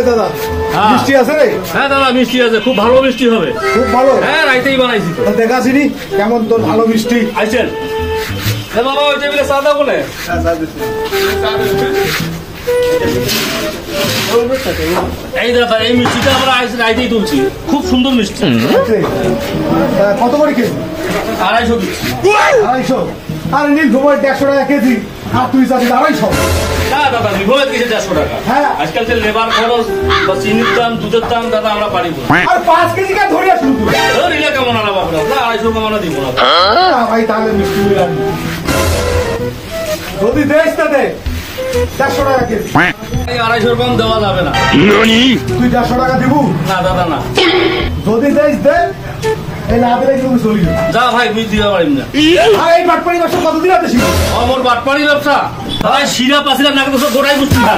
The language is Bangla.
দাদা মিষ্টি আছে রে? হ্যাঁ দাদা মিষ্টি আছে, খুব ভালো মিষ্টি হবে। খুব ভালো? হ্যাঁ রাইতেই বানাইছি। দেখাছিনি কেমন তোর ভালো মিষ্টি। আইছেন বাবা ওই টেবিলে চা দাও বলে। এই দাদা এই মিষ্টিটা আমরা রাইতেই তুলছি, খুব সুন্দর মিষ্টি। কত করে কেজি? 250 দিচ্ছি। 250? আরে নীল ঘুমের 150 টাকা কেজি, আর তুই চাচ্ছিস 250? না দাদা নিভোয়ের কিছু 150 টাকা। হ্যাঁ আজকাল যে লেবার খরচ বা চিনির দাম দুধের দাম দাদা আমরা পারি না। আর 5 কেজি কে ধরে আসলু তুই? রিলে কেমন আলাপ আপনার? 250 কমানো দিব না ভাই, তাহলে মিষ্টি যদি দেশ তা দে 150 টাকা কেজি। এই 250 কম দেওয়া যাবে না। তুই 150 টাকা দিব না দাদা না। যদি দেশ দে, এই না দিলে কিন্তু চলি যা ভাই বুঝ দিতে পারিম না। আর এই বাটপাড়ি ব্যবসা কতদিন আছে শিখো? আমার বাটপাড়ি ব্যবসা ভাই শিরা পাছিরা নাকি তো সব গোটাই বুঝছি না।